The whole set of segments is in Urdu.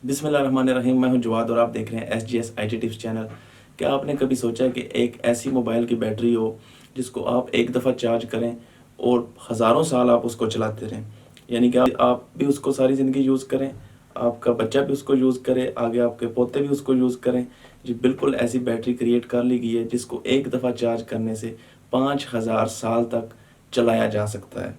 بسم اللہ الرحمن الرحیم، میں ہوں جواد اور آپ دیکھ رہے ہیں S G S I T tips channel. کیا آپ نے کبھی سوچا کہ ایک ایسی موبائل کی بیٹری ہو جس کو آپ ایک دفعہ چارج کریں اور ہزاروں سال آپ اس کو چلاتے رہیں؟ یعنی کہ آپ بھی اس کو ساری زندگی یوز کریں، آپ کا بچہ بھی اس کو یوز کرے، آگے آپ کے پوتے بھی اس کو یوز کریں۔ جی بالکل ایسی بیٹری کریٹ کر لی گئی ہے جس کو ایک دفعہ چارج کرنے سے 5000 سال تک چلایا جا سکتا ہے۔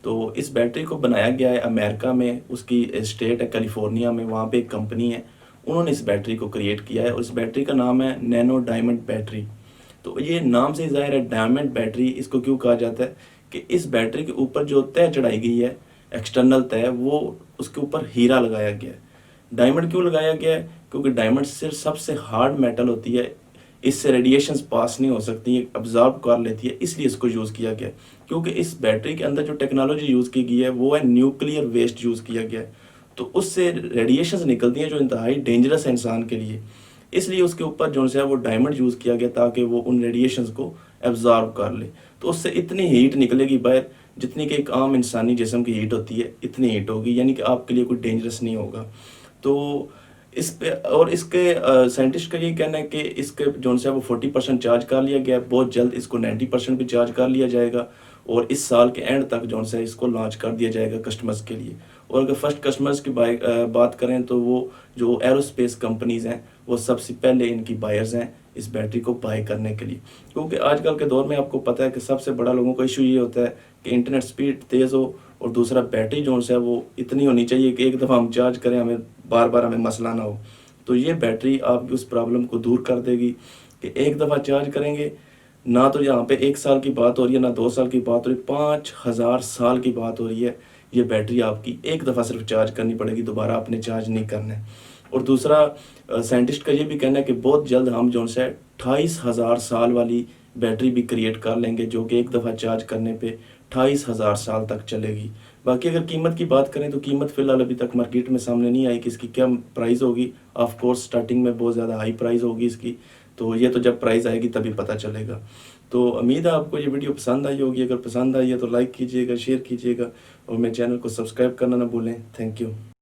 تو اس بیٹری کو بنایا گیا ہے امریکہ میں، اس کی اسٹیٹ ہے کیلیفورنیا میں، وہاں پہ ایک کمپنی ہے، انہوں نے اس بیٹری کو کریٹ کیا ہے اور اس بیٹری کا نام ہے نینو ڈائمنڈ بیٹری۔ تو یہ نام سے ظاہر ہے ڈائمنڈ بیٹری اس کو کیوں کہا جاتا ہے کہ اس بیٹری کے اوپر جو تہ چڑھائی گئی ہے، ایکسٹرنل تہ، وہ اس کے اوپر ہیرا لگایا گیا ہے۔ ڈائمنڈ کیوں لگایا گیا ہے؟ کیونکہ ڈائمنڈ صرف سب سے ہارڈ میٹل ہوتی ہے، اس سے ریڈیشنز پاس نہیں ہو سکتی، یہ ابزارب کر لیتی ہے، اس لیے اس کو یوز کیا گیا ہے۔ کیونکہ اس بیٹری کے اندر جو ٹیکنالوجی یوز کی گئی ہے وہ ہے نیوکلیئر ویسٹ یوز کیا گیا ہے، تو اس سے ریڈیشنز نکلتی ہیں جو انتہائی ڈینجرس ہے انسان کے لیے، اس لیے اس کے اوپر جو ہے وہ ڈائمنڈ یوز کیا گیا تاکہ وہ ان ریڈیشنز کو ایبزارب کر لے۔ تو اس سے اتنی ہیٹ نکلے گی باہر جتنی کہ ایک عام انسانی جسم کی ہیٹ ہوتی ہے، اتنی ہیٹ ہوگی، یعنی کہ آپ کے لیے کوئی ڈینجرس نہیں ہوگا۔ تو اس پہ اور اس کے سائنٹسٹ کا یہ کہنا ہے کہ اس کے جو ہے وہ 40% چارج کر لیا گیا ہے، بہت جلد اس کو 90% بھی چارج کر لیا جائے گا اور اس سال کے اینڈ تک جو ہے اس کو لانچ کر دیا جائے گا کسٹمرز کے لیے۔ اور اگر فرسٹ کسٹمرز کی بات کریں تو وہ جو ایروسپیس کمپنیز ہیں وہ سب سے پہلے ان کی بائرز ہیں اس بیٹری کو بائی کرنے کے لیے، کیونکہ آج کل کے دور میں آپ کو پتہ ہے کہ سب سے بڑا لوگوں کا ایشو یہ ہوتا ہے کہ انٹرنیٹ سپیڈ تیز ہو، اور دوسرا بیٹری جو ہے وہ اتنی ہونی چاہیے کہ ایک دفعہ ہم چارج کریں ہمیں بار بار ہمیں مسئلہ نہ ہو۔ تو یہ بیٹری آپ کی اس پرابلم کو دور کر دے گی کہ ایک دفعہ چارج کریں گے، نہ تو یہاں پہ 1 سال کی بات ہو رہی ہے، نہ 2 سال کی بات ہو رہی ہے، 5000 سال کی بات ہو رہی ہے۔ یہ بیٹری آپ کی ایک دفعہ صرف چارج کرنی پڑے گی، دوبارہ آپ نے چارج نہیں کرنا ہے۔ اور دوسرا سائنٹسٹ کا یہ بھی کہنا ہے کہ بہت جلد ہم جو ہے 28,000 سال والی بیٹری بھی کریٹ کر لیں گے جو کہ ایک دفعہ چارج کرنے پہ 28,000 سال تک چلے گی۔ باقی اگر قیمت کی بات کریں تو قیمت فی الحال ابھی تک مارکیٹ میں سامنے نہیں آئی کہ اس کی کیا پرائز ہوگی۔ آف کورس سٹارٹنگ میں بہت زیادہ ہائی پرائز ہوگی اس کی، تو یہ تو جب پرائز آئے گی تبھی پتہ چلے گا۔ تو امید ہے آپ کو یہ ویڈیو پسند آئی ہوگی، اگر پسند آئی ہے تو لائک کیجیے گا، شیئر کیجیے گا اور میرے چینل کو سبسکرائب کرنا نہ بھولیں۔ Thank you.